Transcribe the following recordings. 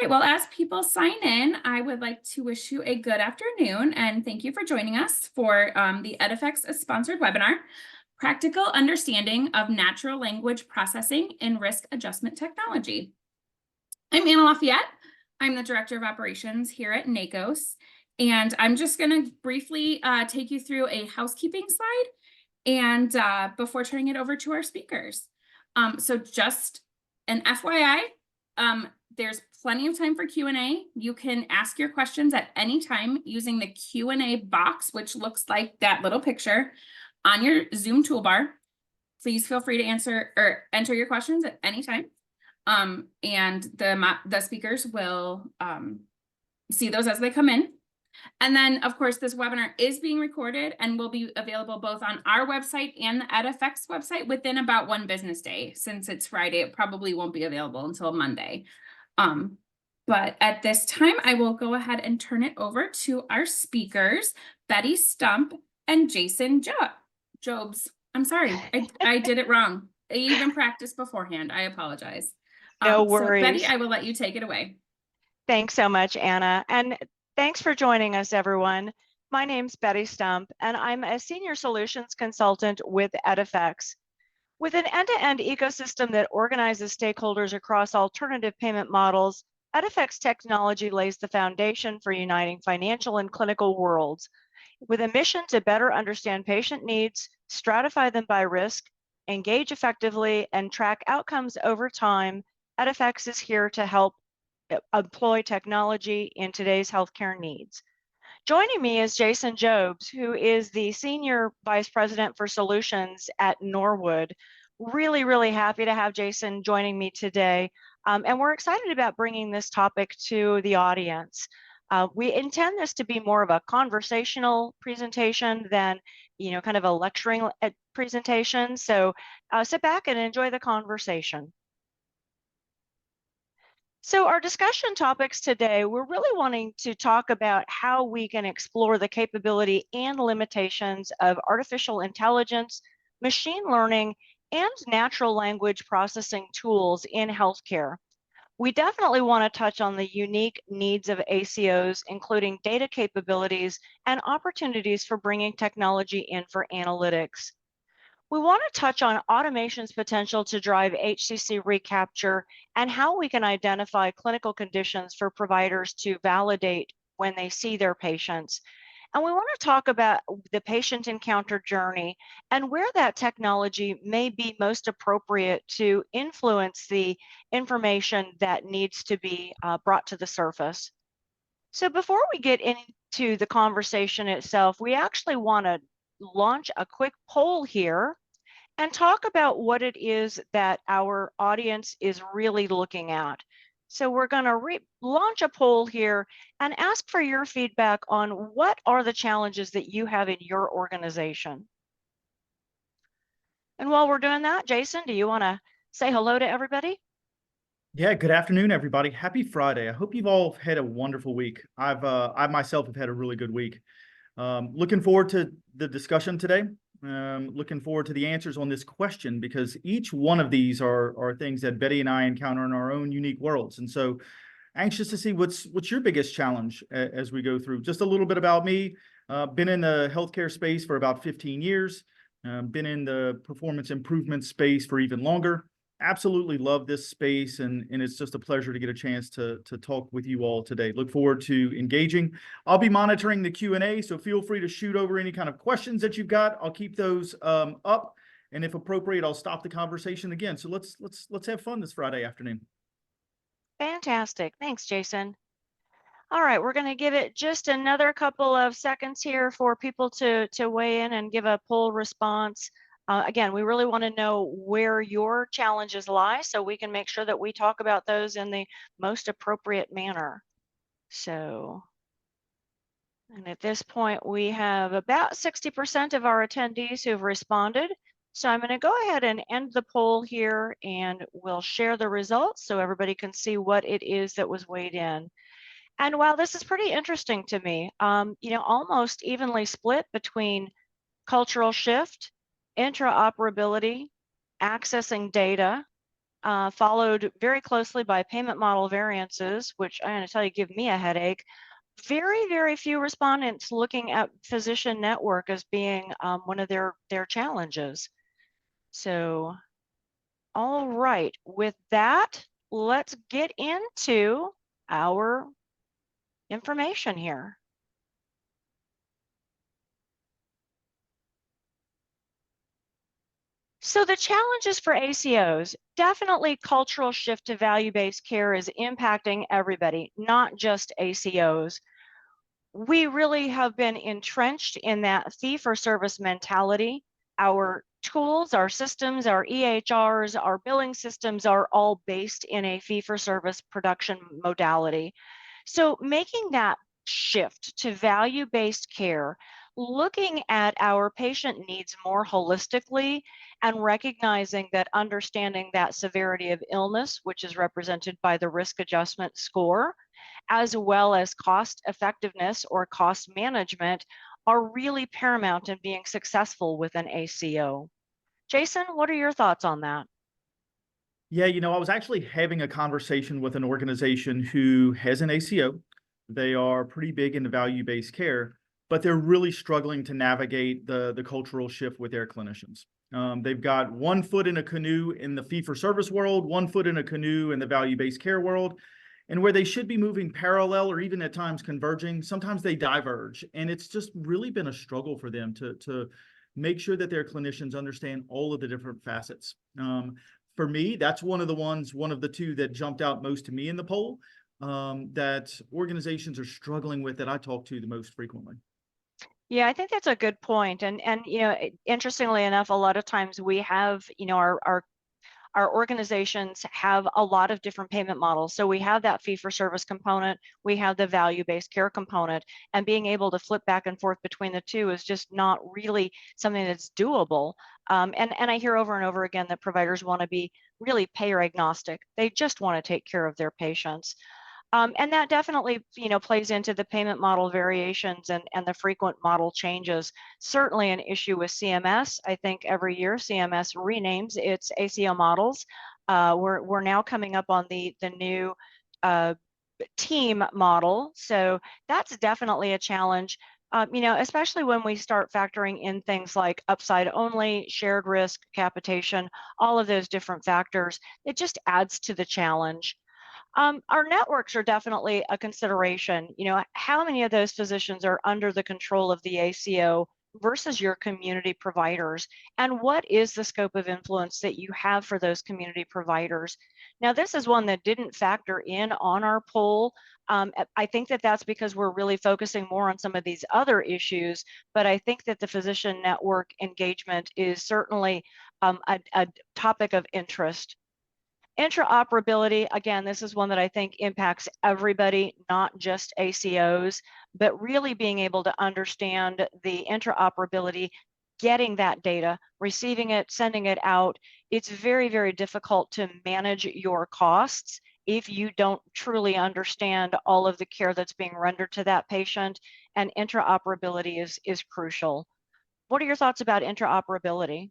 right, well, as people sign in, I would like to wish you a good afternoon and thank you for joining us for the EdFX sponsored webinar, Practical Understanding of Natural Language Processing in Risk Adjustment Technology. I'm Anna Lafayette. I'm the Director of Operations here at ACOs, and I'm just going to briefly take you through a housekeeping slide and before turning it over to our speakers. So just an FYI, there's plenty of time for Q&A. You can ask your questions at any time using the Q&A box, which looks like that little picture on your Zoom toolbar. Please feel free to answer or enter your questions at any time. And the speakers will see those as they come in. And then, of course, this webinar is being recorded and will be available both on our website and the EdFX website within about 1 business day. Since it's Friday, it probably won't be available until Monday. But at this time, I will go ahead and turn it over to our speakers, Betty Stump and Jason Jobs. I'm sorry, I did it wrong. I even practiced beforehand. I apologize. No So Betty, worries. I will let you take it away. Thanks so much, Anna. And thanks for joining us, everyone. My name's Betty Stump, and I'm a Senior Solutions Consultant with EdFX. With an end-to-end ecosystem that organizes stakeholders across alternative payment models, EdFX technology lays the foundation for uniting financial and clinical worlds. With a mission to better understand patient needs, stratify them by risk, engage effectively, and track outcomes over time, EdFX is here to help employ technology in today's healthcare needs. Joining me is Jason Jobs, who is the Senior Vice President for Solutions at Norwood. Really happy to have Jason joining me today. And we're excited about bringing this topic to the audience. We intend this to be more of a conversational presentation than, kind of a lecturing presentation. So sit back and enjoy the conversation. So our discussion topics today, we're really wanting to talk about how we can explore the capability and limitations of artificial intelligence, machine learning, and natural language processing tools in healthcare. We definitely want to touch on the unique needs of ACOs, including data capabilities and opportunities for bringing technology in for analytics. We want to touch on automation's potential to drive HCC recapture and how we can identify clinical conditions for providers to validate when they see their patients. And we want to talk about the patient encounter journey and where that technology may be most appropriate to influence the information that needs to be brought to the surface. So before we get into the conversation itself, we actually want to launch a quick poll here and talk about what it is that our audience is really looking at. So we're going to launch a poll here and ask for your feedback on what are the challenges that you have in your organization. And while we're doing that, Jason, do you want to say hello to everybody? Yeah, good afternoon, everybody. Happy Friday. I hope you've all had a wonderful week. I myself have had a really good week. Looking forward to the discussion today. Looking forward to the answers on this question, because each one of these are things that Betty and I encounter in our own unique worlds. And so anxious to see what's your biggest challenge as we go through. Just a little bit about me. Been in the healthcare space for about 15 years. Been in the performance improvement space for even longer. Absolutely love this space, and it's just a pleasure to get a chance to talk with you all today. Look forward to engaging. I'll be monitoring the Q&A, so feel free to shoot over any kind of questions that you've got. I'll keep those up, and if appropriate, I'll stop the conversation again. So let's have fun this Friday afternoon. Fantastic. Thanks, Jason. All right, we're going to give it just another couple of seconds here for people to weigh in and give a poll response. Again, we really want to know where your challenges lie so we can make sure that we talk about those in the most appropriate manner. So, and at this point, we have about 60% of our attendees who've responded. So I'm going to go ahead and end the poll here, and we'll share the results so everybody can see what it is that was weighed in. And while this is pretty interesting to me, almost evenly split between cultural shift, interoperability, accessing data, followed very closely by payment model variances, which I'm going to tell you give me a headache. Very, very few respondents looking at physician network as being one of their challenges. So, all right, with that, let's get into our information here. So the challenges for ACOs, definitely cultural shift to value-based care is impacting everybody, not just ACOs. We really have been entrenched in that fee-for-service mentality. Our tools, our systems, our EHRs, our billing systems are all based in a fee-for-service production modality. So making that shift to value-based care, looking at our patient needs more holistically and recognizing that understanding that severity of illness, which is represented by the risk adjustment score, as well as cost effectiveness or cost management, are really paramount in being successful with an ACO. Jason, what are your thoughts on that? Yeah, I was actually having a conversation with an organization who has an ACO. They are pretty big into value-based care, but they're really struggling to navigate the cultural shift with their clinicians. They've got one foot in a canoe in the fee-for-service world, one foot in a canoe in the value-based care world, and where they should be moving parallel or even at times converging, sometimes they diverge. And it's just really been a struggle for them to make sure that their clinicians understand all of the different facets. For me, that's one of the two that jumped out most to me in the poll, that organizations are struggling with that I talk to the most frequently. Yeah, I think that's a good point. And interestingly enough, a lot of times we have, our organizations have a lot of different payment models. So we have that fee-for-service component, we have the value-based care component, and being able to flip back and forth between the two is just not really something that's doable. And I hear over and over again that providers want to be really payer agnostic. They just want to take care of their patients. And that definitely, plays into the payment model variations and the frequent model changes. Certainly an issue with CMS. I think every year CMS renames its ACO models. We're now coming up on the new team model. So that's definitely a challenge. Especially when we start factoring in things like upside only, shared risk, capitation, all of those different factors, it just adds to the challenge. Our networks are definitely a consideration. How many of those physicians are under the control of the ACO versus your community providers? And what is the scope of influence that you have for those community providers? Now, this is one that didn't factor in on our poll. I think that that's because we're really focusing more on some of these other issues, but I think that the physician network engagement is certainly a topic of interest. Interoperability, again, this is one that I think impacts everybody, not just ACOs, but really being able to understand the interoperability, getting that data, receiving it, sending it out. It's very, very difficult to manage your costs if you don't truly understand all of the care that's being rendered to that patient, and interoperability is crucial. What are your thoughts about interoperability?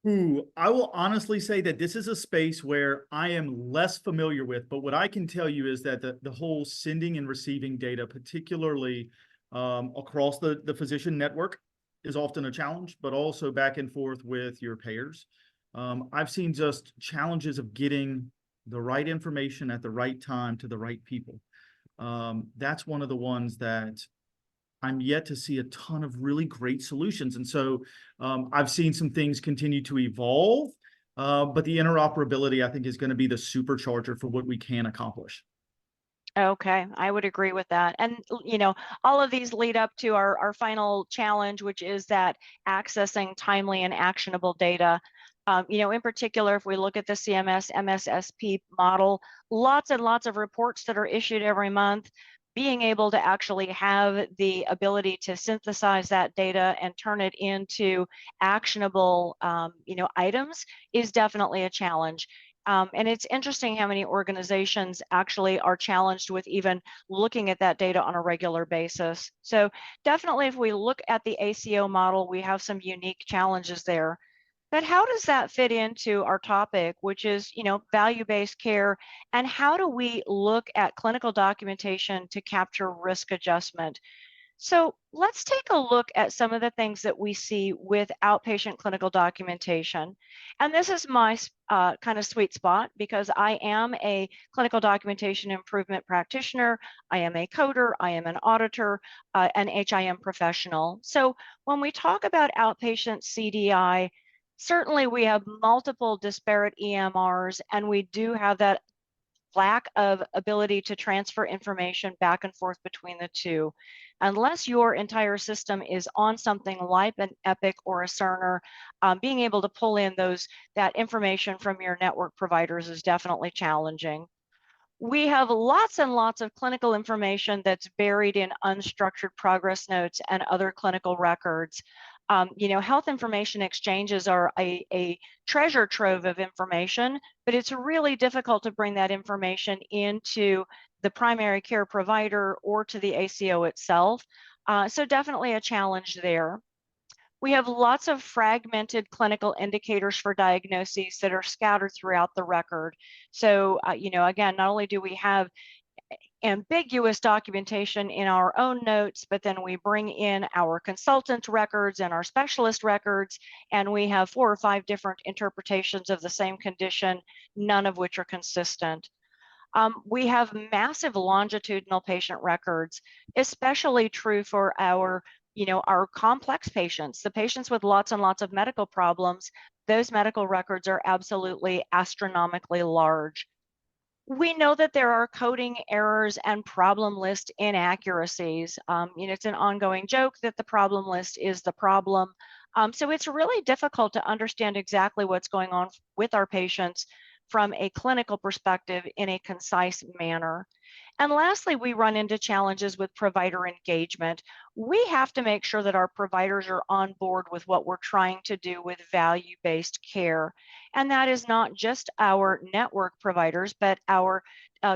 I will honestly say that this is a space where I am less familiar with, but what I can tell you is that the whole sending and receiving data, particularly across the physician network, is often a challenge, but also back and forth with your payers. I've seen just challenges of getting the right information at the right time to the right people. That's one of the ones that I'm yet to see a ton of really great solutions. And so I've seen some things continue to evolve, but the interoperability, I think, is going to be the supercharger for what we can accomplish. Okay, I would agree with that. And, all of these lead up to our final challenge, which is that accessing timely and actionable data. In particular, if we look at the CMS MSSP model, lots and lots of reports that are issued every month, being able to actually have the ability to synthesize that data and turn it into actionable, items is definitely a challenge. And it's interesting how many organizations actually are challenged with even looking at that data on a regular basis. So definitely, if we look at the ACO model, we have some unique challenges there. But how does that fit into our topic, which is, value-based care, and how do we look at clinical documentation to capture risk adjustment? So let's take a look at some of the things that we see with outpatient clinical documentation. And this is my kind of sweet spot because I am a clinical documentation improvement practitioner. I am a coder, I am an auditor, an HIM professional. So when we talk about outpatient CDI, certainly we have multiple disparate EMRs, and we do have that lack of ability to transfer information back and forth between the two. Unless your entire system is on something like an Epic or a Cerner, being able to pull in that information from your network providers is definitely challenging. We have lots and lots of clinical information that's buried in unstructured progress notes and other clinical records. Health information exchanges are a treasure trove of information, but it's really difficult to bring that information into the primary care provider or to the ACO itself. So definitely a challenge there. We have lots of fragmented clinical indicators for diagnoses that are scattered throughout the record. So, again, not only do we have ambiguous documentation in our own notes, but then we bring in our consultant records and our specialist records, and we have 4 or 5 different interpretations of the same condition, none of which are consistent. We have massive longitudinal patient records, especially true for our complex patients, the patients with lots and lots of medical problems. Those medical records are absolutely astronomically large. We know that there are coding errors and problem list inaccuracies. It's an ongoing joke that the problem list is the problem. So it's really difficult to understand exactly what's going on with our patients from a clinical perspective in a concise manner. And lastly, we run into challenges with provider engagement. We have to make sure that our providers are on board with what we're trying to do with value-based care. And that is not just our network providers, but our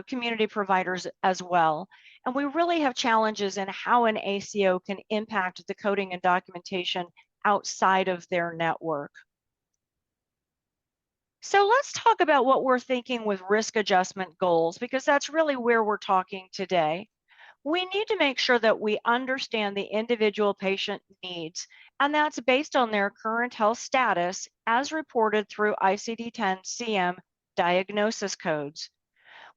community providers as well. And we really have challenges in how an ACO can impact the coding and documentation outside of their network. So let's talk about what we're thinking with risk adjustment goals, because that's really where we're talking today. We need to make sure that we understand the individual patient needs, and that's based on their current health status as reported through ICD-10 CM diagnosis codes.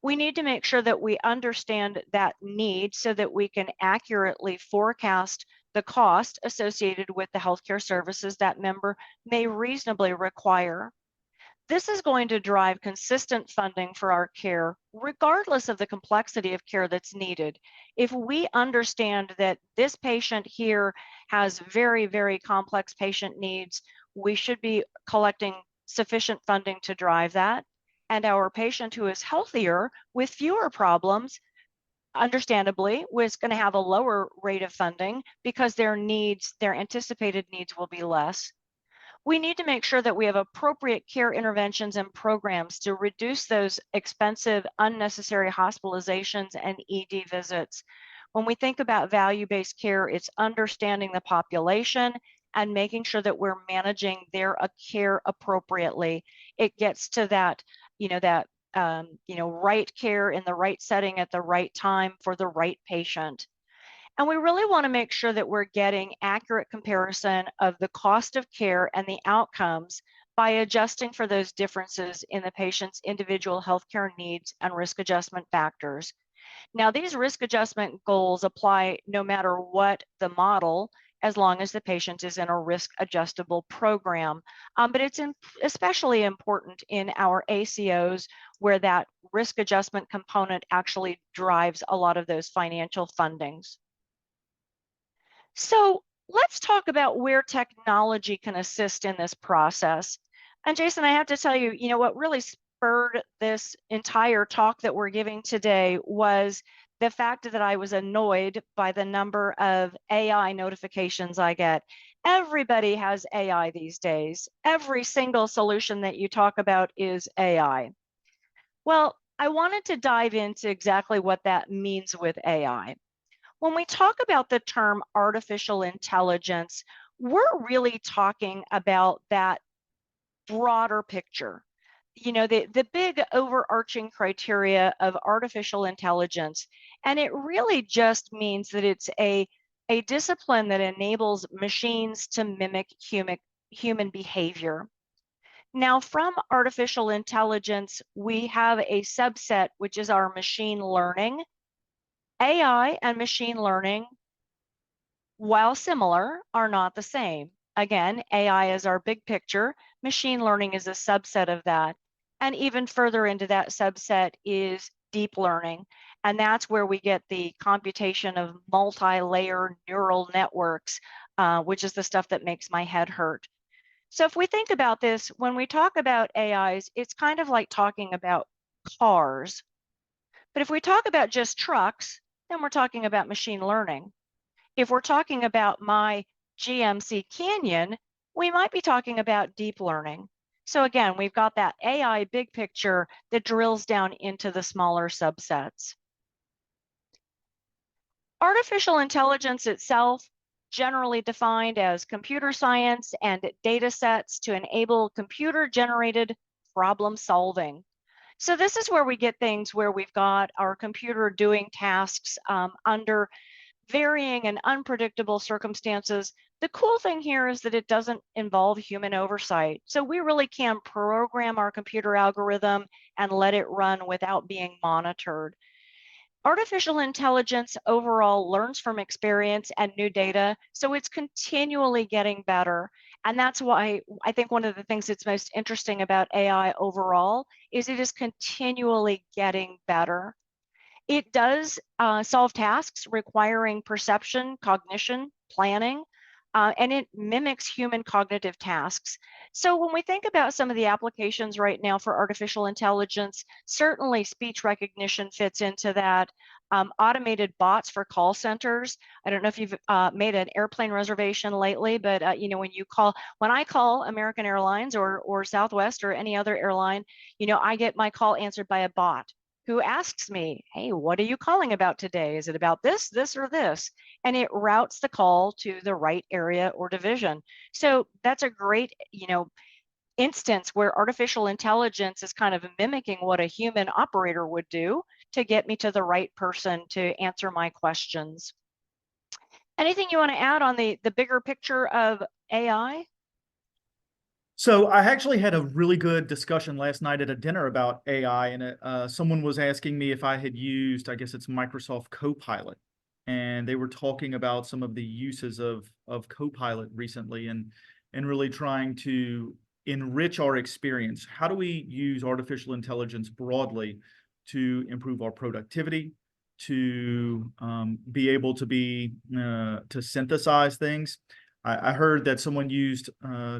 We need to make sure that we understand that need so that we can accurately forecast the cost associated with the healthcare services that member may reasonably require. This is going to drive consistent funding for our care, regardless of the complexity of care that's needed. If we understand that this patient here has very, very complex patient needs, we should be collecting sufficient funding to drive that. And our patient who is healthier with fewer problems, understandably, was going to have a lower rate of funding because their anticipated needs will be less. We need to make sure that we have appropriate care interventions and programs to reduce those expensive, unnecessary hospitalizations and ED visits. When we think about value-based care, it's understanding the population and making sure that we're managing their care appropriately. It gets to that, right care in the right setting at the right time for the right patient. And we really want to make sure that we're getting accurate comparison of the cost of care and the outcomes by adjusting for those differences in the patient's individual healthcare needs and risk adjustment factors. Now, these risk adjustment goals apply no matter what the model, as long as the patient is in a risk adjustable program. But it's especially important in our ACOs where that risk adjustment component actually drives a lot of those financial fundings. So let's talk about where technology can assist in this process. And Jason, I have to tell you, what really spurred this entire talk that we're giving today was the fact that I was annoyed by the number of AI notifications I get. Everybody has AI these days. Every single solution that you talk about is AI. Well, I wanted to dive into exactly what that means with AI. When we talk about the term artificial intelligence, we're really talking about that broader picture. The big overarching criteria of artificial intelligence, and it really just means that it's a discipline that enables machines to mimic human behavior. Now, from artificial intelligence, we have a subset, which is our machine learning. AI and machine learning, while similar, are not the same. Again, AI is our big picture. Machine learning is a subset of that. And even further into that subset is deep learning. And that's where we get the computation of multi-layer neural networks, which is the stuff that makes my head hurt. So if we think about this, when we talk about AIs, it's kind of like talking about cars. But if we talk about just trucks, then we're talking about machine learning. If we're talking about my GMC Canyon, we might be talking about deep learning. So again, we've got that AI big picture that drills down into the smaller subsets. Artificial intelligence itself, generally defined as computer science and data sets to enable computer-generated problem solving. So this is where we get things where we've got our computer doing tasks under varying and unpredictable circumstances. The cool thing here is that it doesn't involve human oversight. So we really can program our computer algorithm and let it run without being monitored. Artificial intelligence overall learns from experience and new data, so it's continually getting better. And that's why I think one of the things that's most interesting about AI overall is it is continually getting better. It does solve tasks requiring perception, cognition, planning, and it mimics human cognitive tasks. So when we think about some of the applications right now for artificial intelligence, certainly speech recognition fits into that. Automated bots for call centers. I don't know if you've made an airplane reservation lately, but when I call American Airlines or Southwest or any other airline, I get my call answered by a bot who asks me, hey, what are you calling about today? Is it about this, this, or this? And it routes the call to the right area or division. So that's a great, instance where artificial intelligence is kind of mimicking what a human operator would do to get me to the right person to answer my questions. Anything you want to add on the bigger picture of AI? So I actually had a really good discussion last night at a dinner about AI, and someone was asking me if I had used, I guess it's Microsoft Copilot, and they were talking about some of the uses of Copilot recently, and really trying to enrich our experience. How do we use artificial intelligence broadly to improve our productivity, to be able to synthesize things? I heard that someone used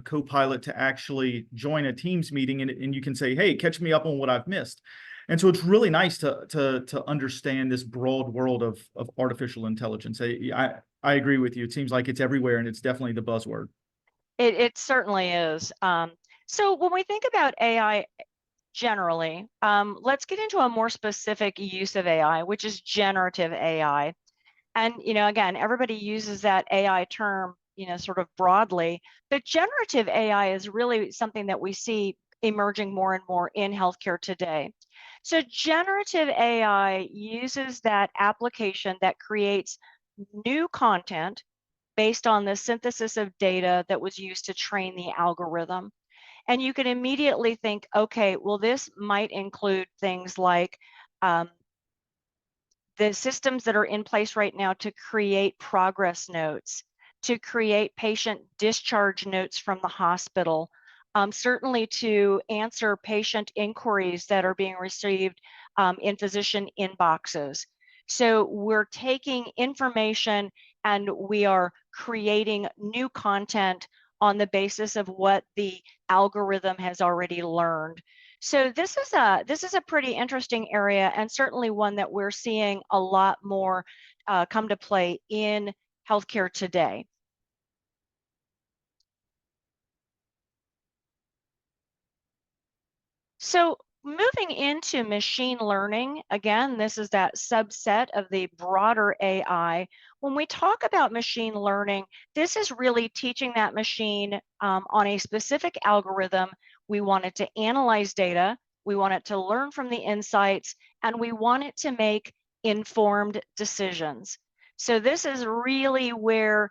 Copilot to actually join a Teams meeting, and you can say, hey, catch me up on what I've missed. And so it's really nice to understand this broad world of artificial intelligence. I agree with you. It seems like it's everywhere, and it's definitely the buzzword. It certainly is. So when we think about AI generally, let's get into a more specific use of AI, which is generative AI. And, again, everybody uses that AI term, sort of broadly, but generative AI is really something that we see emerging more and more in healthcare today. So generative AI uses that application that creates new content based on the synthesis of data that was used to train the algorithm. And you can immediately think, okay, well, this might include things like the systems that are in place right now to create progress notes, to create patient discharge notes from the hospital, certainly to answer patient inquiries that are being received in physician inboxes. So we're taking information and we are creating new content on the basis of what the algorithm has already learned. So this is a pretty interesting area, and certainly one that we're seeing a lot more come to play in healthcare today. So moving into machine learning, again, this is that subset of the broader AI. When we talk about machine learning, this is really teaching that machine on a specific algorithm we want it to analyze data, we want it to learn from the insights, and we want it to make informed decisions. So this is really where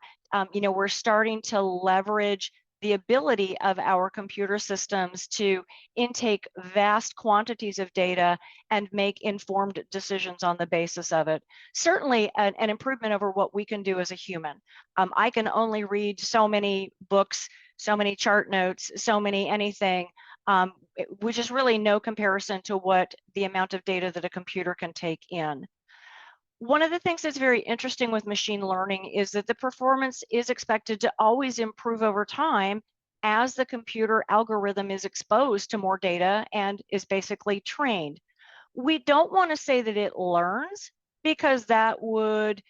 we're starting to leverage the ability of our computer systems to intake vast quantities of data and make informed decisions on the basis of it. Certainly an improvement over what we can do as a human. I can only read so many books, so many chart notes, so many anything, which is really no comparison to what the amount of data that a computer can take in. One of the things that's very interesting with machine learning is that the performance is expected to always improve over time as the computer algorithm is exposed to more data and is basically trained. We don't want to say that it learns, because that would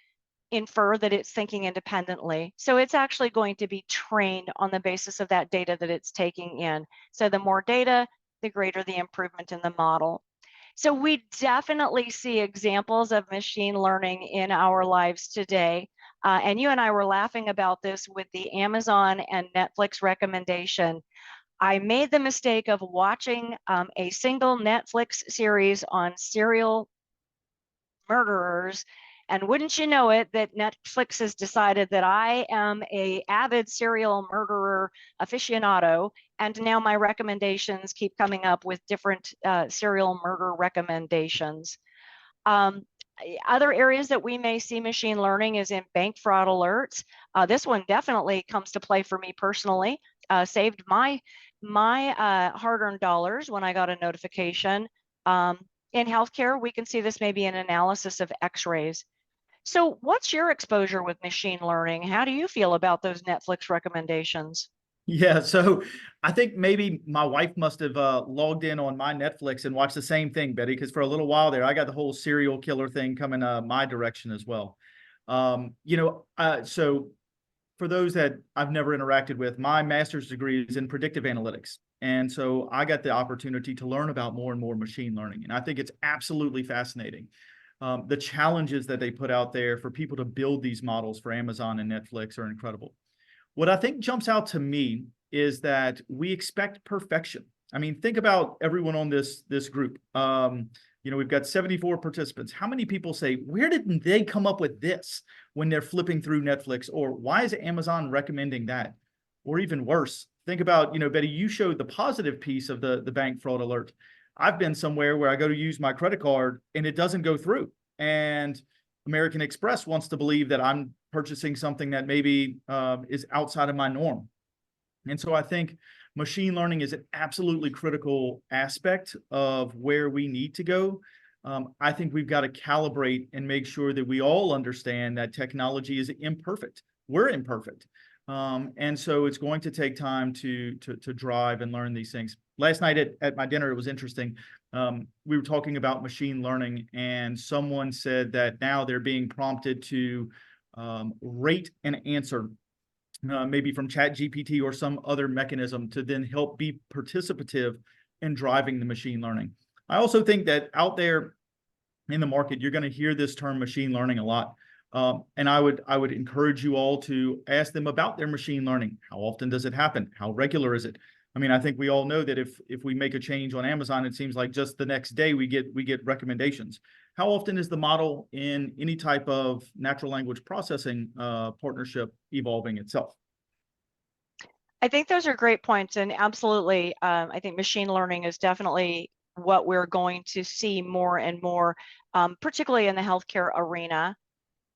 infer that it's thinking independently. So it's actually going to be trained on the basis of that data that it's taking in. So the more data, the greater the improvement in the model. So we definitely see examples of machine learning in our lives today. And you and I were laughing about this with the Amazon and Netflix recommendation. I made the mistake of watching a single Netflix series on serial murderers. And wouldn't you know it, that Netflix has decided that I am an avid serial murderer aficionado, and now my recommendations keep coming up with different serial murder recommendations. Other areas that we may see machine learning is in bank fraud alerts. This one definitely comes to play for me personally. Saved my hard-earned dollars when I got a notification. In healthcare, we can see this maybe in analysis of x-rays. So what's your exposure with machine learning? How do you feel about those Netflix recommendations? Yeah, so I think maybe my wife must have logged in on my Netflix and watched the same thing, Betty, because for a little while there, I got the whole serial killer thing coming my direction as well. So for those that I've never interacted with, my master's degree is in predictive analytics. And so I got the opportunity to learn about more and more machine learning. And I think it's absolutely fascinating. The challenges that they put out there for people to build these models for Amazon and Netflix are incredible. What I think jumps out to me is that we expect perfection. I mean, think about everyone on this group. We've got 74 participants. How many people say, where did they come up with this when they're flipping through Netflix? Or why is Amazon recommending that? Or even worse, think about, Betty, you showed the positive piece of the bank fraud alert. I've been somewhere where I go to use my credit card and it doesn't go through. And American Express wants to believe that I'm purchasing something that maybe is outside of my norm. And so I think machine learning is an absolutely critical aspect of where we need to go. I think we've got to calibrate and make sure that we all understand that technology is imperfect. We're imperfect. And so it's going to take time to drive and learn these things. Last night at my dinner, it was interesting. We were talking about machine learning, and someone said that now they're being prompted to rate an answer, maybe from ChatGPT or some other mechanism, to then help be participative in driving the machine learning. I also think that out there in the market, you're going to hear this term machine learning a lot. And I would encourage you all to ask them about their machine learning. How often does it happen? How regular is it? I mean, I think we all know that if we make a change on Amazon, it seems like just the next day we get recommendations. How often is the model in any type of natural language processing partnership evolving itself? I think those are great points, and absolutely, I think machine learning is definitely what we're going to see more and more, particularly in the healthcare arena.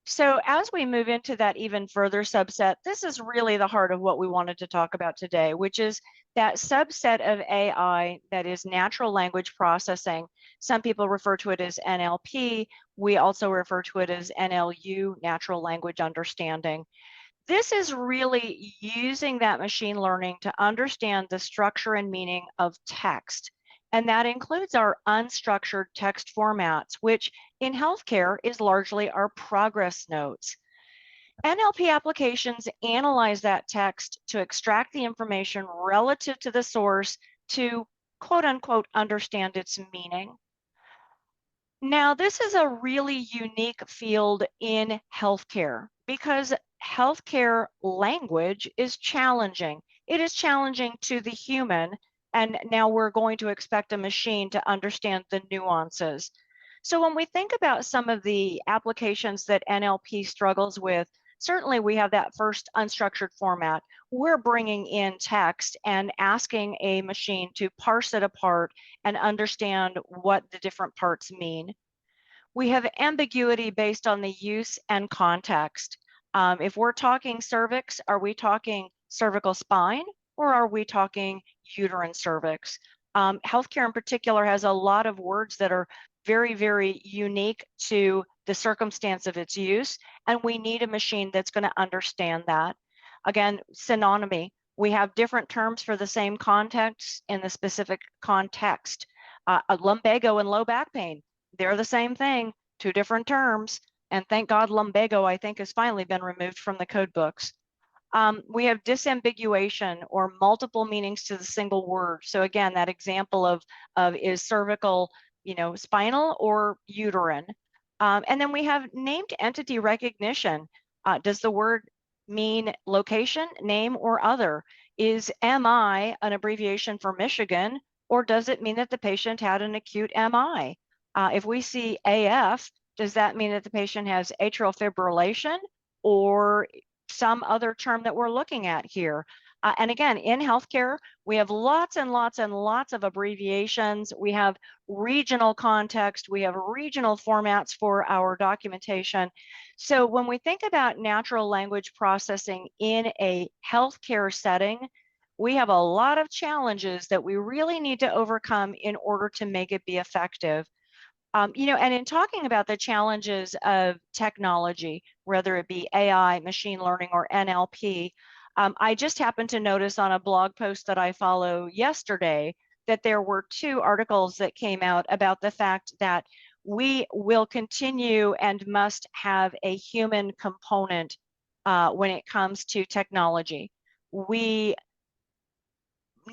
So as we move into that even further subset, this is really the heart of what we wanted to talk about today, which is that subset of AI that is natural language processing. Some people refer to it as NLP. We also refer to it as NLU, natural language understanding. This is really using that machine learning to understand the structure and meaning of text. And that includes our unstructured text formats, which in healthcare is largely our progress notes. NLP applications analyze that text to extract the information relative to the source to quote unquote understand its meaning. Now, this is a really unique field in healthcare because healthcare language is challenging. It is challenging to the human And now we're going to expect a machine to understand the nuances. So when we think about some of the applications that NLP struggles with, certainly we have that first unstructured format. We're bringing in text and asking a machine to parse it apart and understand what the different parts mean. We have ambiguity based on the use and context. If we're talking cervix, are we talking cervical spine or are we talking uterine cervix? Healthcare in particular has a lot of words that are very, very unique to the circumstance of its use, and we need a machine that's going to understand that. Again, synonymy. We have different terms for the same context in the specific context. A lumbago and low back pain, they're the same thing, two different terms. And thank God lumbago, I think, has finally been removed from the code books. We have disambiguation or multiple meanings to the single word. So again, that example of is cervical, spinal or uterine. And then we have named entity recognition. Does the word mean location, name, or other? Is MI an abbreviation for Michigan, or does it mean that the patient had an acute MI? If we see AF, does that mean that the patient has atrial fibrillation or some other term that we're looking at here? And again, in healthcare, we have lots and lots and lots of abbreviations. We have regional context. We have regional formats for our documentation. So when we think about natural language processing in a healthcare setting, we have a lot of challenges that we really need to overcome in order to make it be effective. And in talking about the challenges of technology, whether it be AI, machine learning, or NLP, I just happened to notice on a blog post that I follow yesterday that there were 2 articles that came out about the fact that we will continue and must have a human component when it comes to technology. We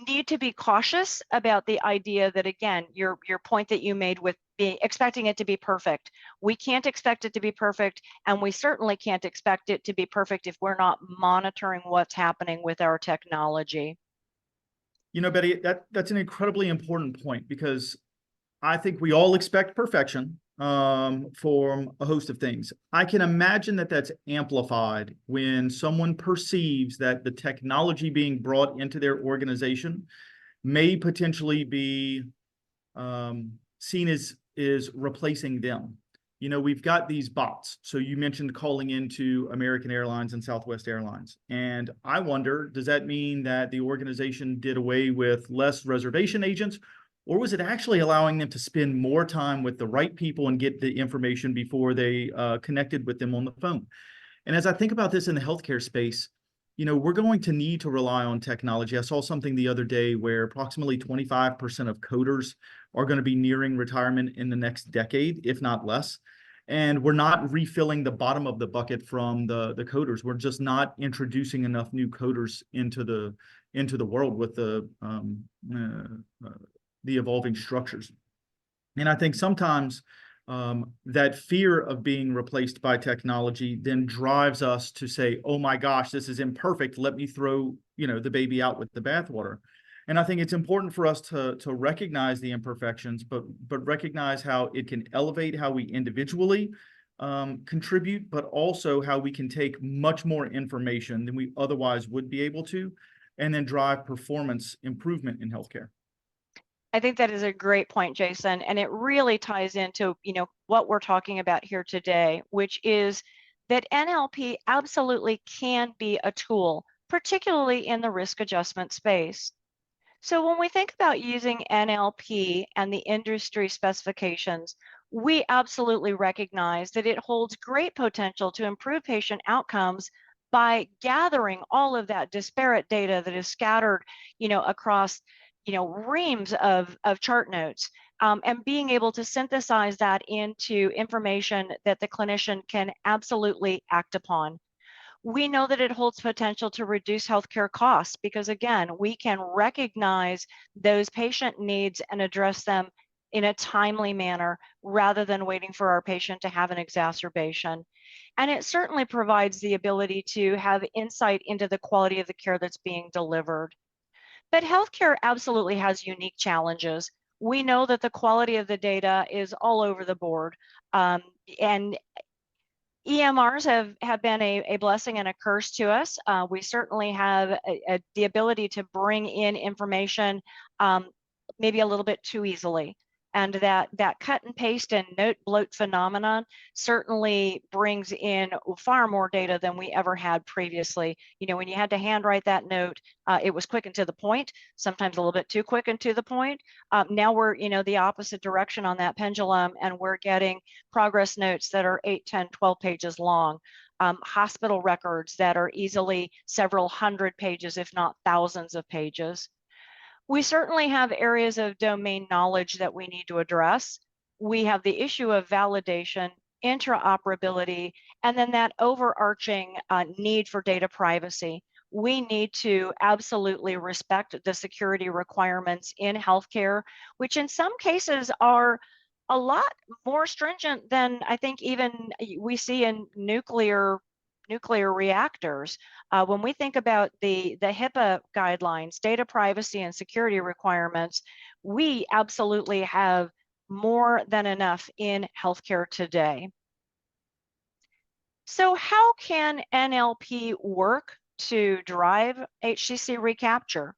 need to be cautious about the idea that, again, your point that you made with expecting it to be perfect. We can't expect it to be perfect, and we certainly can't expect it to be perfect if we're not monitoring what's happening with our technology. Betty, that's an incredibly important point, because I think we all expect perfection from a host of things. I can imagine that that's amplified when someone perceives that the technology being brought into their organization may potentially be seen as replacing them. We've got these bots. So you mentioned calling into American Airlines and Southwest Airlines. And I wonder, does that mean that the organization did away with less reservation agents? Or was it actually allowing them to spend more time with the right people and get the information before they connected with them on the phone? And as I think about this in the healthcare space, we're going to need to rely on technology. I saw something the other day where approximately 25% of coders are going to be nearing retirement in the next decade, if not less. And we're not refilling the bottom of the bucket from the coders. We're just not introducing enough new coders into the world with the evolving structures. And I think sometimes that fear of being replaced by technology then drives us to say, oh my gosh, this is imperfect. Let me throw, the baby out with the bathwater. And I think it's important for us to recognize the imperfections, but recognize how it can elevate how we individually contribute, but also how we can take much more information than we otherwise would be able to, and then drive performance improvement in healthcare. I think that is a great point, Jason, and it really ties into, what we're talking about here today, which is that NLP absolutely can be a tool, particularly in the risk adjustment space. So when we think about using NLP and the industry specifications, we absolutely recognize that it holds great potential to improve patient outcomes by gathering all of that disparate data that is scattered, across reams of chart notes, and being able to synthesize that into information that the clinician can absolutely act upon. We know that it holds potential to reduce healthcare costs because, again, we can recognize those patient needs and address them in a timely manner rather than waiting for our patient to have an exacerbation. And it certainly provides the ability to have insight into the quality of the care that's being delivered. But healthcare absolutely has unique challenges. We know that the quality of the data is all over the board. And EMRs have been a blessing and a curse to us. We certainly have the ability to bring in information maybe a little bit too easily. And that cut and paste and note bloat phenomenon certainly brings in far more data than we ever had previously. You know, when you had to handwrite that note, it was quick and to the point, sometimes a little bit too quick and to the point. Now we're, you know, the opposite direction on that pendulum, and we're getting progress notes that are 8, 10, 12 pages long. Hospital records that are easily several hundred pages, if not thousands of pages. We certainly have areas of domain knowledge that we need to address. We have the issue of validation, interoperability, and then that overarching need for data privacy. We need to absolutely respect the security requirements in healthcare, which in some cases are a lot more stringent than I think even we see in nuclear reactors. When we think about the HIPAA guidelines, data privacy and security requirements, we absolutely have more than enough in healthcare today. So how can NLP work to drive HCC recapture?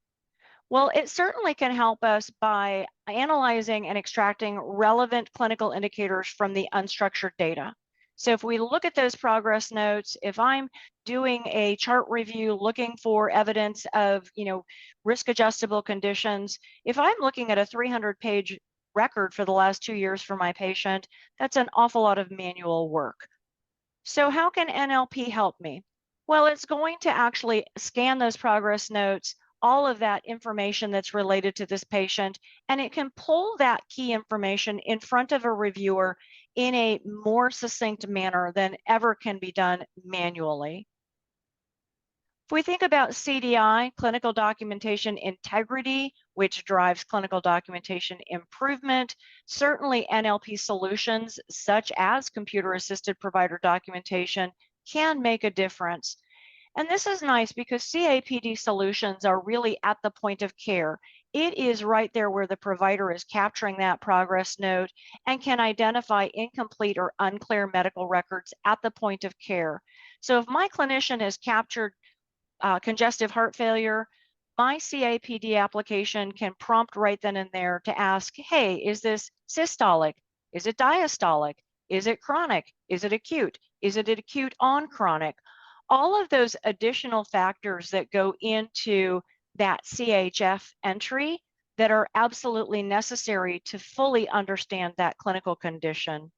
Well, it certainly can help us by analyzing and extracting relevant clinical indicators from the unstructured data. So if we look at those progress notes, if I'm doing a chart review looking for evidence of, you know, risk adjustable conditions, if I'm looking at a 300-page record for the last 2 years for my patient, that's an awful lot of manual work. So how can NLP help me? Well, it's going to actually scan those progress notes, all of that information that's related to this patient, and it can pull that key information in front of a reviewer in a more succinct manner than ever can be done manually. If we think about CDI, clinical documentation integrity, which drives clinical documentation improvement, certainly NLP solutions such as computer-assisted provider documentation can make a difference. And this is nice because CAPD solutions are really at the point of care. It is right there where the provider is capturing that progress note and can identify incomplete or unclear medical records at the point of care. So if my clinician has captured congestive heart failure, my CAPD application can prompt right then and there to ask, hey, is this systolic? Is it diastolic? Is it chronic? Is it acute? Is it acute on chronic? All of those additional factors that go into that CHF entry that are absolutely necessary to fully understand that clinical condition.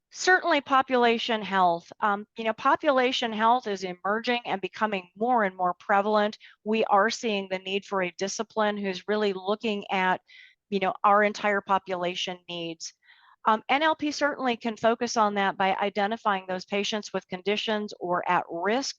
Certainly population health. You know, population health is emerging and becoming more and more prevalent. We are seeing the need for a discipline who's really looking at, you know, our entire population needs. NLP certainly can focus on that by identifying those patients with conditions or at risk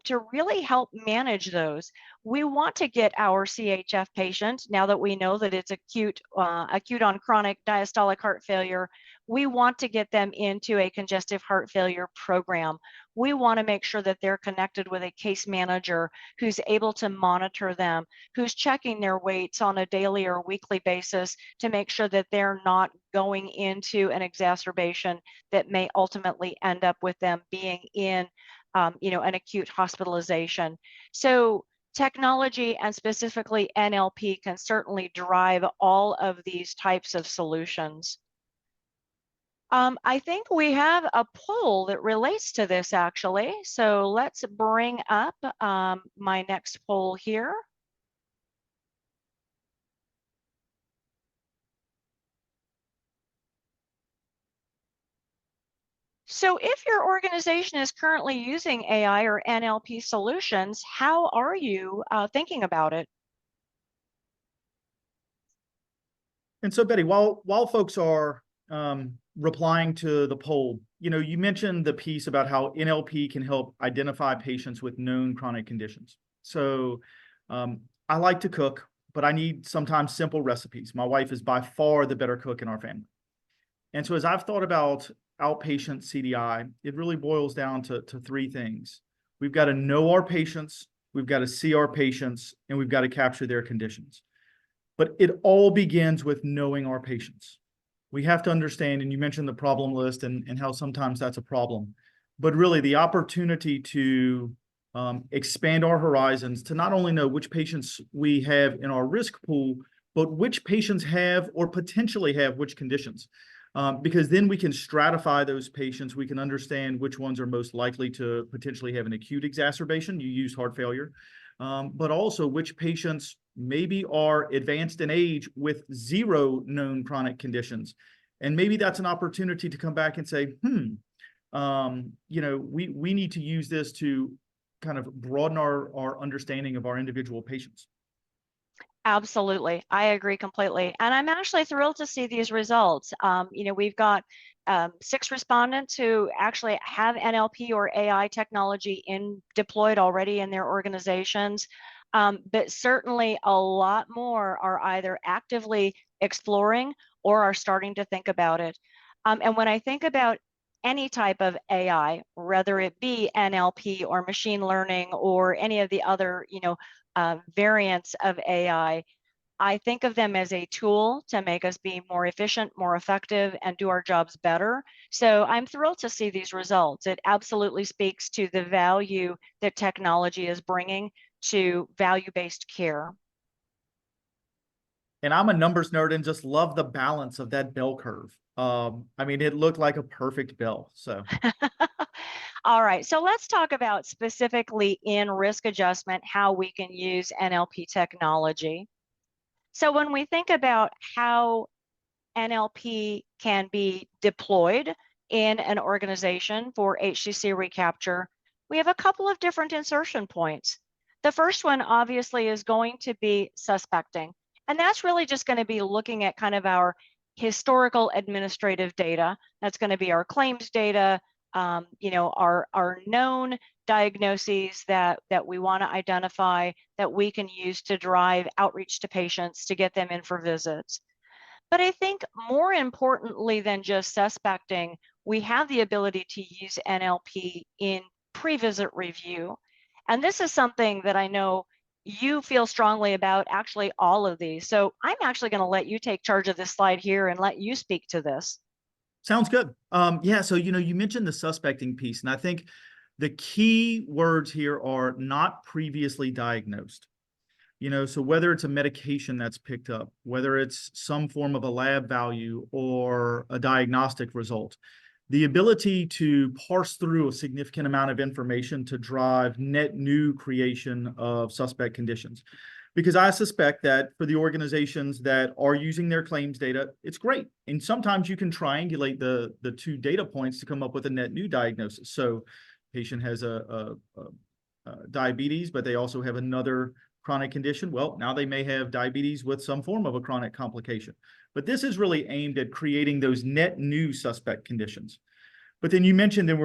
to really help manage those. We want to get our CHF patient, now that we know that it's acute on chronic diastolic heart failure, we want to get them into a congestive heart failure program. We want to make sure that they're connected with a case manager who's able to monitor them, who's checking their weights on a daily or weekly basis to make sure that they're not going into an exacerbation that may ultimately end up with them being in you know, an acute hospitalization. So technology and specifically NLP can certainly drive all of these types of solutions. I think we have a poll that relates to this actually. So let's bring up my next poll here. So if your organization is currently using AI or NLP solutions, how are you thinking about it? And so, Betty, while folks are replying to the poll, you know, you mentioned the piece about how NLP can help identify patients with known chronic conditions. So I like to cook, but I need sometimes simple recipes. My wife is by far the better cook in our family. And so as I've thought about outpatient CDI, it really boils down to three things. We've got to know our patients we've got to see our patients, and we've got to capture their conditions. But it all begins with knowing our patients. We have to understand, and you mentioned the problem list and how sometimes that's a problem, but really the opportunity to expand our horizons to not only know which patients we have in our risk pool, but which patients have or potentially have which conditions. Because then we can stratify those patients. We can understand which ones are most likely to potentially have an acute exacerbation. You use heart failure, but also which patients maybe are advanced in age with 0 known chronic conditions. And maybe that's an opportunity to come back and say, we need to use this to kind of broaden our understanding of our individual patients. Absolutely. I agree completely. And I'm actually thrilled to see these results. We've got 6 respondents who actually have NLP or AI technology deployed already in their organizations. But certainly a lot more are either actively exploring or are starting to think about it. And when I think about any type of AI, whether it be NLP or machine learning or any of the other, variants of AI, I think of them as a tool to make us be more efficient, more effective, and do our jobs better. So I'm thrilled to see these results. It absolutely speaks to the value that technology is bringing to value-based care. And I'm a numbers nerd and just love the balance of that bell curve. It looked like a perfect bell. So. All right, so let's talk about specifically in risk adjustment, how we can use NLP technology. So when we think about how NLP can be deployed in an organization for HCC recapture, we have a couple of different insertion points. The first one obviously is going to be suspecting, and that's really just going to be looking at kind of our historical administrative data. That's going to be our claims data, our known diagnoses that we want to identify that we can use to drive outreach to patients to get them in for visits. But I think more importantly than just suspecting, we have the ability to use NLP in pre-visit review. And this is something that I know you feel strongly about, actually all of these. So I'm actually going to let you take charge of this slide here and let you speak to this. Sounds good. So, you mentioned the suspecting piece, and I think the key words here are not previously diagnosed. So whether it's a medication that's picked up, whether it's some form of a lab value or a diagnostic result, the ability to parse through a significant amount of information to drive net new creation of suspect conditions. Because I suspect that for the organizations that are using their claims data, it's great. And sometimes you can triangulate the 2 data points to come up with a net new diagnosis. So patient has a diabetes, but they also have another chronic condition. Well, now they may have diabetes with some form of a chronic complication. But this is really aimed at creating those net new suspect conditions. But then you mentioned, and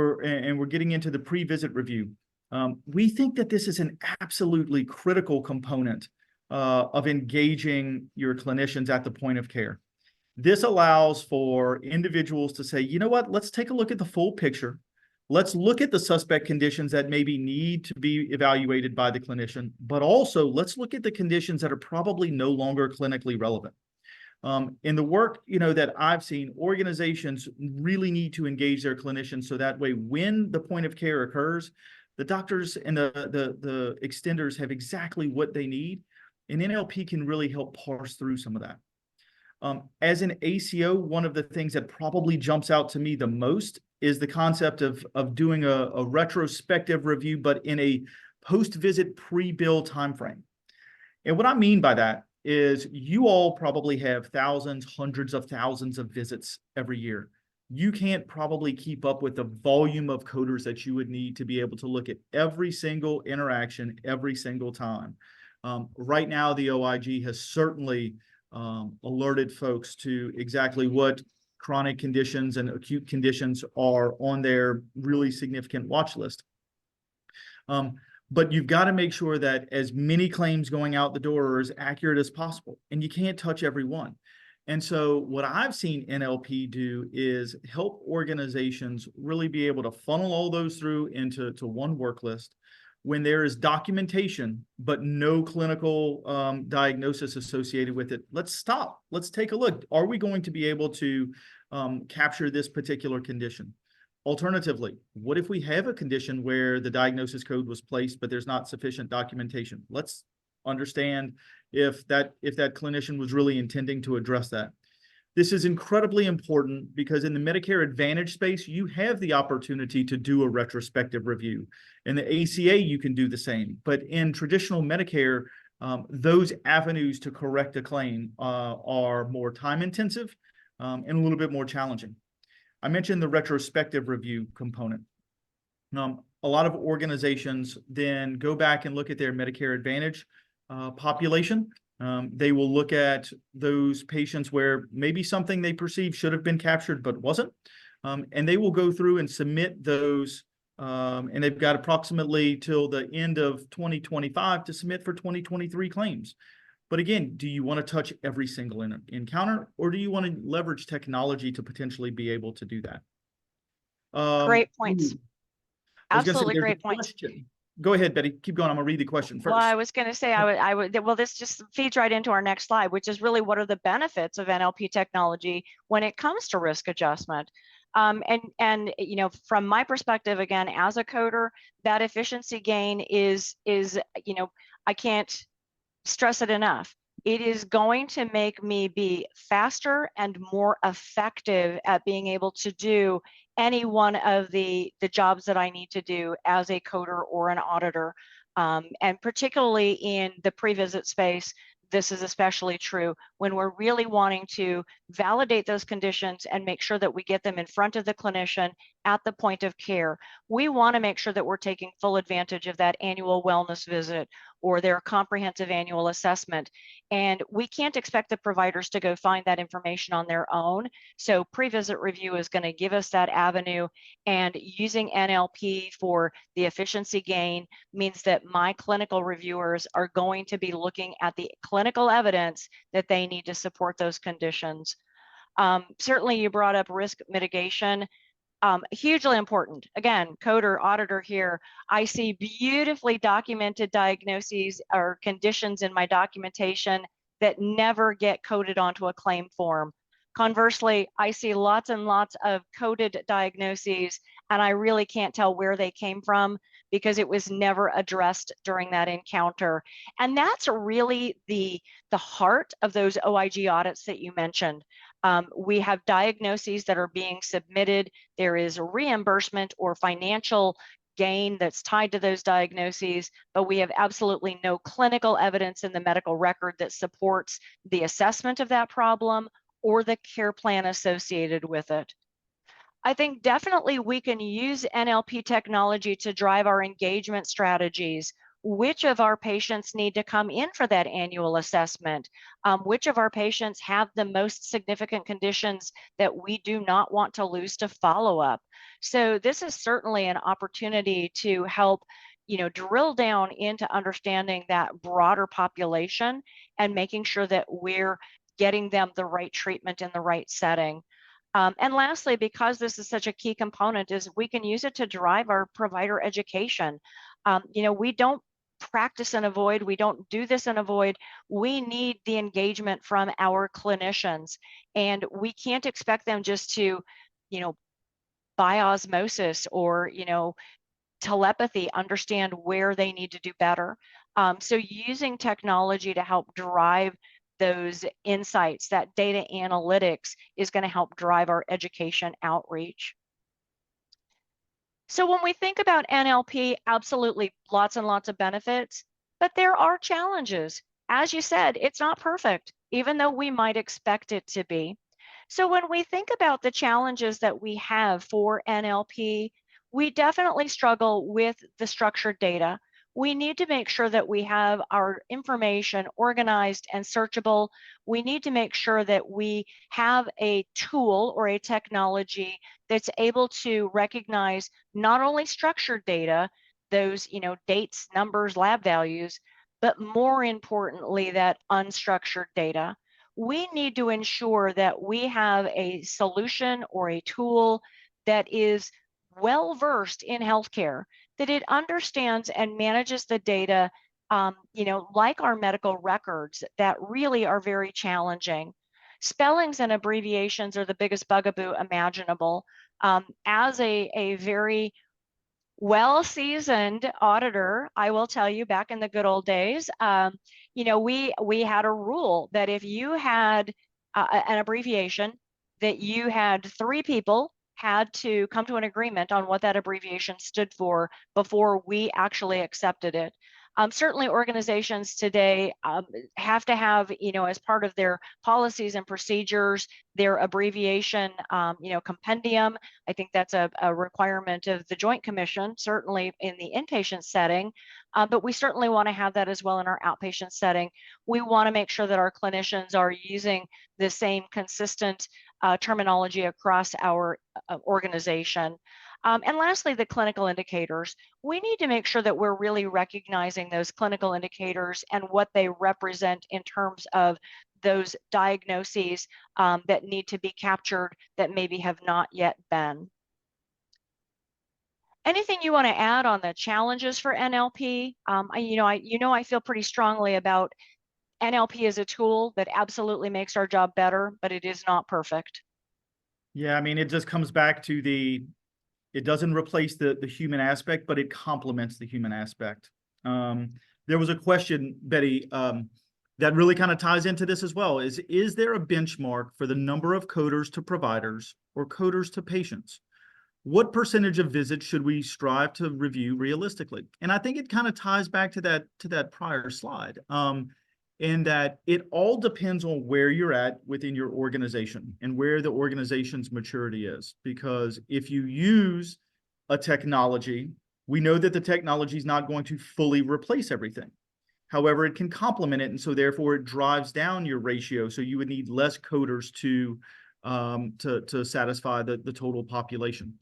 we're getting into the pre-visit review. We think that this is an absolutely critical component of engaging your clinicians at the point of care. This allows for individuals to say, you know what, let's take a look at the full picture. Let's look at the suspect conditions that maybe need to be evaluated by the clinician, but also let's look at the conditions that are probably no longer clinically relevant. In the work, that I've seen, organizations really need to engage their clinicians so that way when the point of care occurs, the doctors and the extenders have exactly what they need, and NLP can really help parse through some of that. As an ACO, one of the things that probably jumps out to me the most is the concept of doing a retrospective review, but in a post-visit pre-bill timeframe. And what I mean by that is you all probably have thousands, hundreds of thousands of visits every year. You can't probably keep up with the volume of coders that you would need to be able to look at every single interaction every single time. Right now, the OIG has certainly alerted folks to exactly what chronic conditions and acute conditions are on their really significant watch list. But you've got to make sure that as many claims going out the door are as accurate as possible, and you can't touch every one. And so what I've seen NLP do is help organizations really be able to funnel all those through into one work list, When there is documentation, but no clinical diagnosis associated with it, let's stop. Let's take a look. Are we going to be able to capture this particular condition? Alternatively, what if we have a condition where the diagnosis code was placed, but there's not sufficient documentation? Let's understand if that clinician was really intending to address that. This is incredibly important because in the Medicare Advantage space, you have the opportunity to do a retrospective review. In the ACA, you can do the same. But in traditional Medicare, those avenues to correct a claim are more time intensive and a little bit more challenging. I mentioned the retrospective review component. A lot of organizations then go back and look at their Medicare Advantage population. They will look at those patients where maybe something they perceive should have been captured but wasn't. And they will go through and submit those. And they've got approximately till the end of 2025 to submit for 2023 claims. But again, do you want to touch every single encounter, or do you want to leverage technology to potentially be able to do that? Great points. Absolutely great points. Go ahead, Betty. Keep going. I'm gonna read the question first. Well, I was going to say, well, this just feeds right into our next slide, which is really what are the benefits of NLP technology when it comes to risk adjustment. And you know, from my perspective, again, as a coder, that efficiency gain is, you know, I can't stress it enough. It is going to make me be faster and more effective at being able to do any one of the jobs that I need to do as a coder or an auditor. And particularly in the pre-visit space, this is especially true when we're really wanting to validate those conditions and make sure that we get them in front of the clinician at the point of care. We want to make sure that we're taking full advantage of that annual wellness visit or their comprehensive annual assessment. And we can't expect the providers to go find that information on their own. So pre-visit review is going to give us that avenue, and using NLP for the efficiency gain means that my clinical reviewers are going to be looking at the clinical evidence that they need to support those conditions. Certainly you brought up risk mitigation. Hugely important. Again, coder, auditor here, I see beautifully documented diagnoses or conditions in my documentation that never get coded onto a claim form. Conversely, I see lots and lots of coded diagnoses, and I really can't tell where they came from because it was never addressed during that encounter. And that's really the heart of those OIG audits that you mentioned. We have diagnoses that are being submitted. There is a reimbursement or financial gain that's tied to those diagnoses, but we have absolutely no clinical evidence in the medical record that supports the assessment of that problem or the care plan associated with it. I think definitely we can use NLP technology to drive our engagement strategies. Which of our patients need to come in for that annual assessment? Which of our patients have the most significant conditions that we do not want to lose to follow-up? So this is certainly an opportunity to help, you know, drill down into understanding that broader population and making sure that we're getting them the right treatment in the right setting. And lastly, because this is such a key component, is we can use it to drive our provider education. You know, we don't practice and avoid. We don't do this and avoid. We need the engagement from our clinicians, and we can't expect them just to, you know, by osmosis or, you know, telepathy, understand where they need to do better. So using technology to help drive those insights, that data analytics is going to help drive our education outreach. So when we think about NLP, absolutely lots and lots of benefits, but there are challenges. As you said, it's not perfect, even though we might expect it to be. So when we think about the challenges that we have for NLP, we definitely struggle with the structured data. We need to make sure that we have our information organized and searchable. We need to make sure that we have a tool or a technology that's able to recognize not only structured data, those, you know, dates, numbers, lab values, but more importantly, that unstructured data. We need to ensure that we have a solution or a tool that is well-versed in healthcare, that it understands and manages the data, like our medical records that really are very challenging. Spellings and abbreviations are the biggest bugaboo imaginable. As a very well-seasoned auditor, I will tell you, back in the good old days, we had a rule that if you had an abbreviation, that you had 3 people had to come to an agreement on what that abbreviation stood for before we actually accepted it. Certainly organizations today have to have, as part of their policies and procedures, their abbreviation, compendium. I think that's a requirement of the Joint Commission, certainly in the inpatient setting, but we certainly want to have that as well in our outpatient setting. We want to make sure that our clinicians are using the same consistent terminology across our organization. And lastly, the clinical indicators. We need to make sure that we're really recognizing those clinical indicators and what they represent in terms of those diagnoses that need to be captured that maybe have not yet been. Anything you want to add on the challenges for NLP? I feel pretty strongly about NLP as a tool that absolutely makes our job better, but it is not perfect. Yeah, I mean, it just comes back to it doesn't replace the human aspect, but it complements the human aspect. There was a question, Betty, that really kind of ties into this as well. Is there a benchmark for the number of coders to providers or coders to patients? What percentage of visits should we strive to review realistically? And I think it kind of ties back to that prior slide, in that it all depends on where you're at within your organization and where the organization's maturity is. Because if you use a technology, we know that the technology is not going to fully replace everything. However, it can complement it, and so therefore it drives down your ratio. So you would need less coders to satisfy the total population.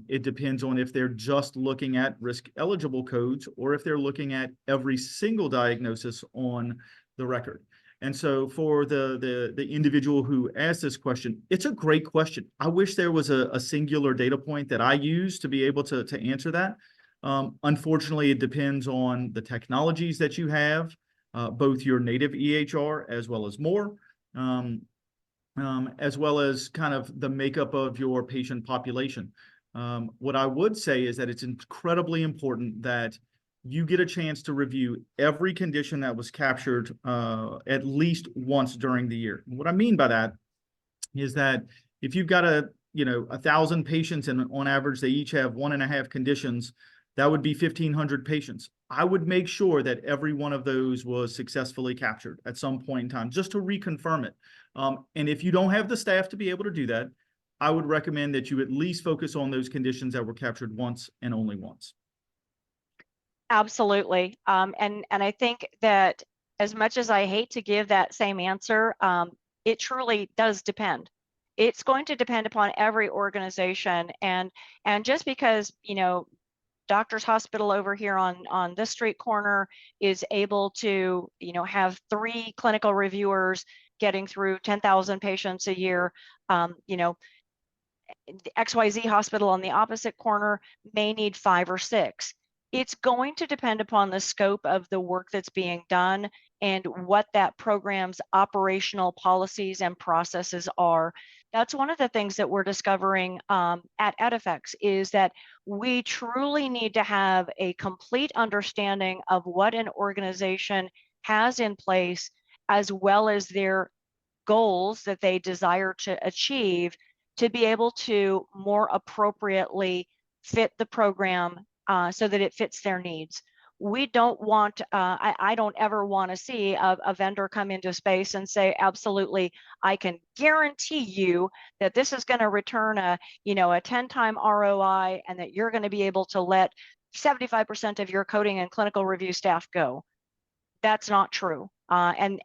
It depends on if they're just looking at risk eligible codes or if they're looking at every single diagnosis on the record. And so for the individual who asked this question, it's a great question. I wish there was a singular data point that I use to be able to answer that. Unfortunately, it depends on the technologies that you have, both your native EHR as well as more, as well as kind of the makeup of your patient population. What I would say is that it's incredibly important that you get a chance to review every condition that was captured at least once during the year. And what I mean by that is that if you've got 1,000 patients and on average they each have 1.5 conditions, that would be 1,500 patients. I would make sure that every one of those was successfully captured at some point in time, just to reconfirm it. And if you don't have the staff to be able to do that, I would recommend that you at least focus on those conditions that were captured once and only once. Absolutely. And I think that as much as I hate to give that same answer, it truly does depend. It's going to depend upon every organization. And just because, Doctor's Hospital over here on this street corner is able to, have 3 clinical reviewers getting through 10,000 patients a year, XYZ hospital on the opposite corner may need 5 or 6. It's going to depend upon the scope of the work that's being done and what that program's operational policies and processes are. That's one of the things that we're discovering at EdFX, is that we truly need to have a complete understanding of what an organization has in place, as well as their goals that they desire to achieve, to be able to more appropriately fit the program so that it fits their needs. We don't want, I don't ever want to see a vendor come into space and say, absolutely, I can guarantee you that this is going to return a 10-time ROI and that you're going to be able to let 75% of your coding and clinical review staff go. That's not true. And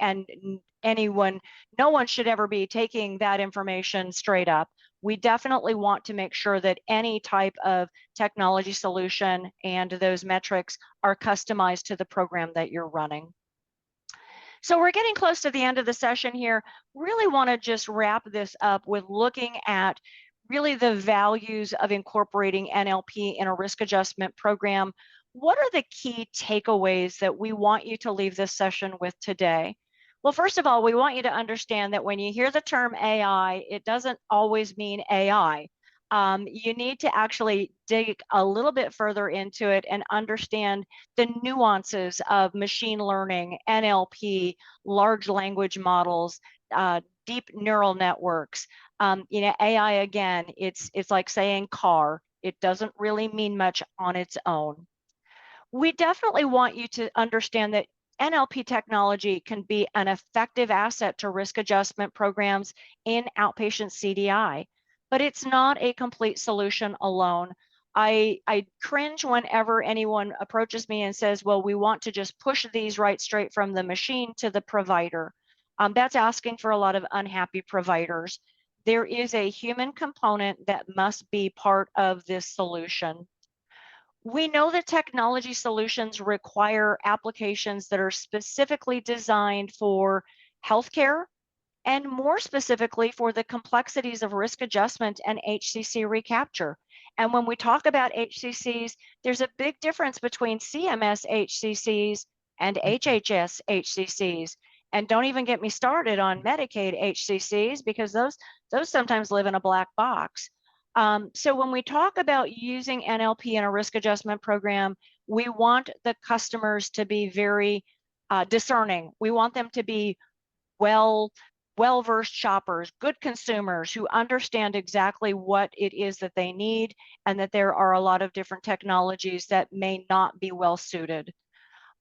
no one should ever be taking that information straight up. We definitely want to make sure that any type of technology solution and those metrics are customized to the program that you're running. So we're getting close to the end of the session here. Really want to just wrap this up with looking at really the values of incorporating NLP in a risk adjustment program, what are the key takeaways that we want you to leave this session with today? Well, first of all, we want you to understand that when you hear the term AI, it doesn't always mean AI. You need to actually dig a little bit further into it and understand the nuances of machine learning, NLP, large language models, deep neural networks. AI, again, it's like saying car. It doesn't really mean much on its own. We definitely want you to understand that NLP technology can be an effective asset to risk adjustment programs in outpatient CDI, but it's not a complete solution alone. I cringe whenever anyone approaches me and says, well, we want to just push these right straight from the machine to the provider. That's asking for a lot of unhappy providers. There is a human component that must be part of this solution. We know that technology solutions require applications that are specifically designed for healthcare and more specifically for the complexities of risk adjustment and HCC recapture. And when we talk about HCCs, there's a big difference between CMS HCCs and HHS HCCs. And don't even get me started on Medicaid HCCs because those sometimes live in a black box. So when we talk about using NLP in a risk adjustment program, we want the customers to be very discerning. We want them to be well-versed shoppers, good consumers who understand exactly what it is that they need and that there are a lot of different technologies that may not be well suited.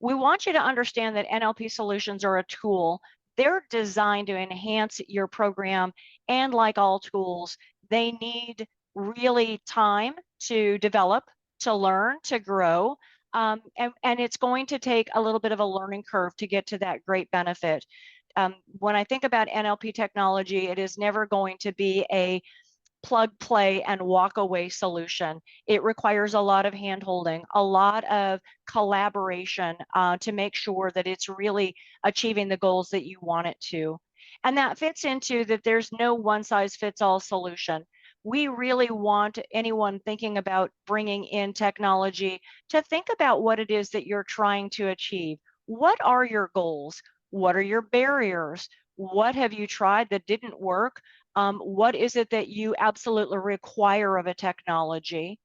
We want you to understand that NLP solutions are a tool. They're designed to enhance your program, and like all tools, they need really time to develop, to learn, to grow, and it's going to take a little bit of a learning curve to get to that great benefit. When I think about NLP technology, it is never going to be a plug, play, and walk away solution. It requires a lot of handholding, a lot of collaboration to make sure that it's really achieving the goals that you want it to. And that fits into that there's no one size fits all solution. We really want anyone thinking about bringing in technology to think about what it is that you're trying to achieve. What are your goals? What are your barriers? What have you tried that didn't work? What is it that you absolutely require of a technology?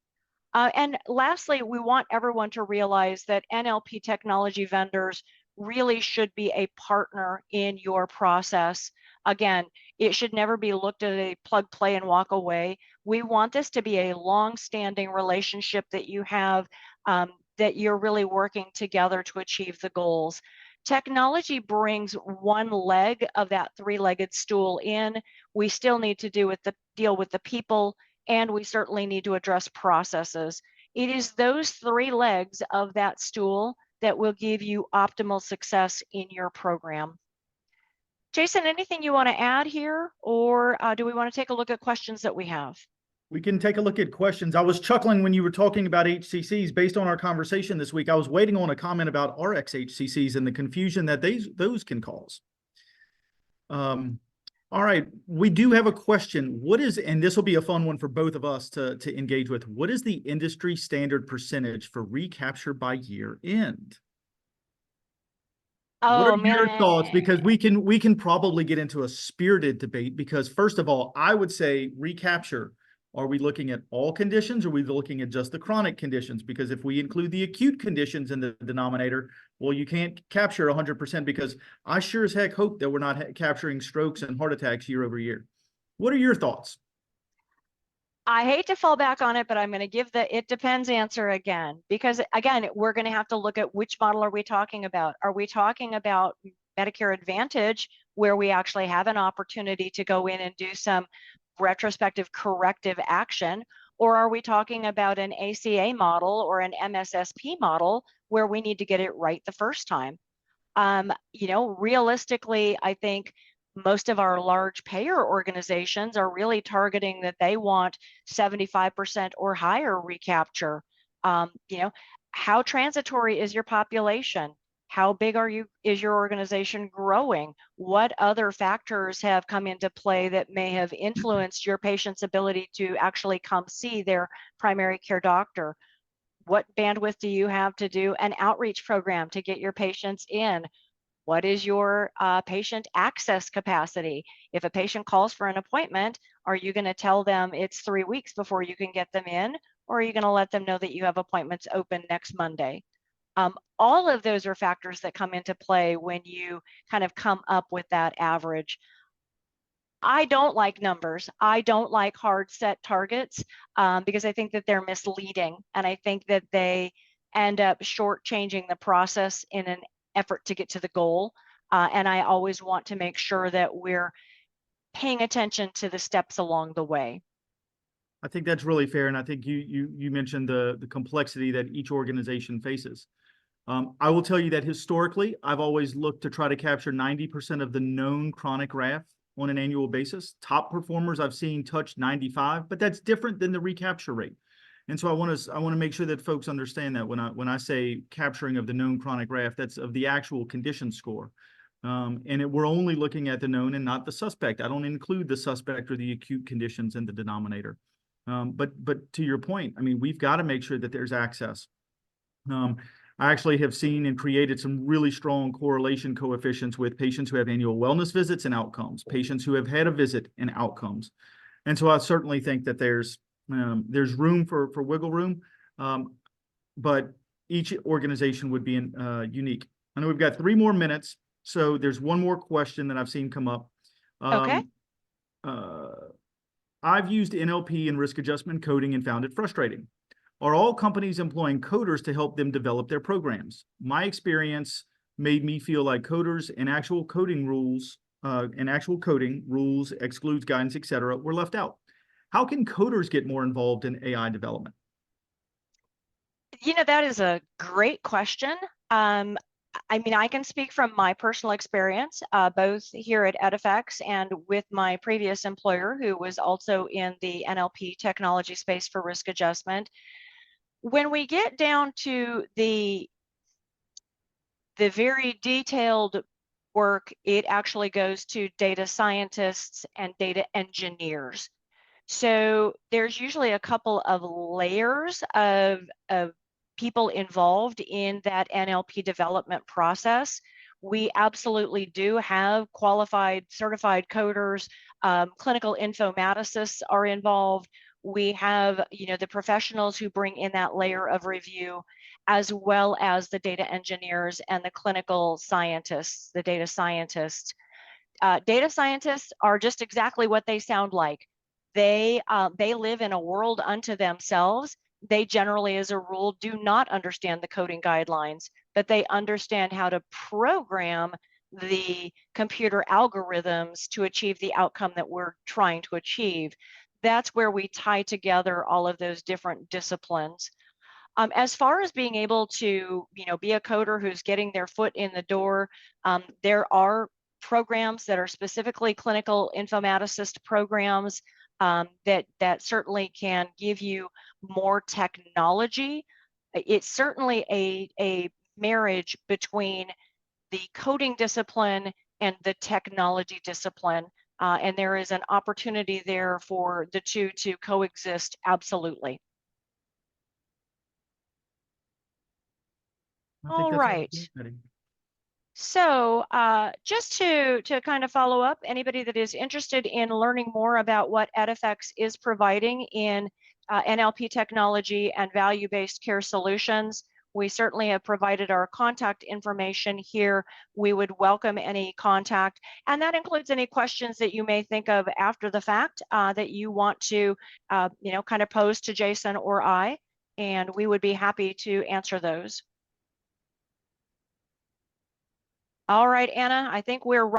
And lastly, we want everyone to realize that NLP technology vendors really should be a partner in your process. Again, it should never be looked at a plug, play, and walk away. We want this to be a long-standing relationship that you have, that you're really working together to achieve the goals. Technology brings one leg of that three-legged stool in. We still need to deal with the people, and we certainly need to address processes. It is those three legs of that stool that will give you optimal success in your program. Jason, anything you want to add here, or do we want to take a look at questions that we have? We can take a look at questions. I was chuckling when you were talking about HCCs. Based on our conversation this week, I was waiting on a comment about RX HCCs and the confusion that those can cause. All right, we do have a question. What is, and this will be a fun one for both of us to engage with, what is the industry standard percentage for recapture by year end? What are your thoughts? Because we can probably get into a spirited debate, because first of all, I would say recapture. Are we looking at all conditions, or are we looking at just the chronic conditions? Because if we include the acute conditions in the denominator, well, you can't capture 100%, because I sure as heck hope that we're not capturing strokes and heart attacks year over year. What are your thoughts? I hate to fall back on it, but I'm going to give the it depends answer again, because again, we're going to have to look at which model are we talking about. Are we talking about Medicare Advantage, where we actually have an opportunity to go in and do some retrospective corrective action, or are we talking about an ACA model or an MSSP model where we need to get it right the first time? Realistically, I think most of our large payer organizations are really targeting that they want 75% or higher recapture. How transitory is your population? How big is your organization growing? What other factors have come into play that may have influenced your patient's ability to actually come see their primary care doctor? What bandwidth do you have to do an outreach program to get your patients in? What is your patient access capacity? If a patient calls for an appointment, are you going to tell them it's 3 weeks before you can get them in? Or are you going to let them know that you have appointments open next Monday? All of those are factors that come into play when you kind of come up with that average. I don't like numbers. I don't like hard set targets because I think that they're misleading, and I think that they end up shortchanging the process in an effort to get to the goal. And I always want to make sure that we're paying attention to the steps along the way. I think that's really fair, and I think you mentioned the complexity that each organization faces. I will tell you that historically, I've always looked to try to capture 90% of the known chronic RAF on an annual basis. Top performers I've seen touch 95, but that's different than the recapture rate. And so I want to make sure that folks understand that when I say capturing of the known chronic RAF, that's of the actual condition score. We're only looking at the known and not the suspect. I don't include the suspect or the acute conditions in the denominator. But to your point, I mean, we've got to make sure that there's access. I actually have seen and created some really strong correlation coefficients with patients who have annual wellness visits and outcomes, patients who have had a visit and outcomes. And so I certainly think that there's room for wiggle room, but each organization would be unique. I know we've got 3 more minutes, so there's one more question that I've seen come up. Okay. I've used NLP and risk adjustment coding and found it frustrating. Are all companies employing coders to help them develop their programs? My experience made me feel like coders and actual coding rules, excludes guidance, etc., were left out. How can coders get more involved in AI development? You know, that is a great question. I mean, I can speak from my personal experience, both here at EdFX and with my previous employer, who was also in the NLP technology space for risk adjustment. When we get down to the very detailed work, it actually goes to data scientists and data engineers. So there's usually a couple of layers of people involved in that NLP development process. We absolutely do have qualified, certified coders. Clinical informaticists are involved. We have, you know, the professionals who bring in that layer of review, as well as the data engineers and the clinical scientists, the data scientists. Data scientists are just exactly what they sound like. They live in a world unto themselves. They generally, as a rule, do not understand the coding guidelines, but they understand how to program the computer algorithms to achieve the outcome that we're trying to achieve. That's where we tie together all of those different disciplines. As far as being able to, you know, be a coder who's getting their foot in the door, there are programs that are specifically clinical informaticist programs that certainly can give you more technology. It's certainly a marriage between the coding discipline and the technology discipline. And there is an opportunity there for the two to coexist, absolutely. All right. So just to kind of follow up, anybody that is interested in learning more about what EdFX is providing in NLP technology and value-based care solutions, we certainly have provided our contact information here. We would welcome any contact, and that includes any questions that you may think of after the fact that you want to, you know, kind of pose to Jason or I, and we would be happy to answer those. All right, Anna, I think we're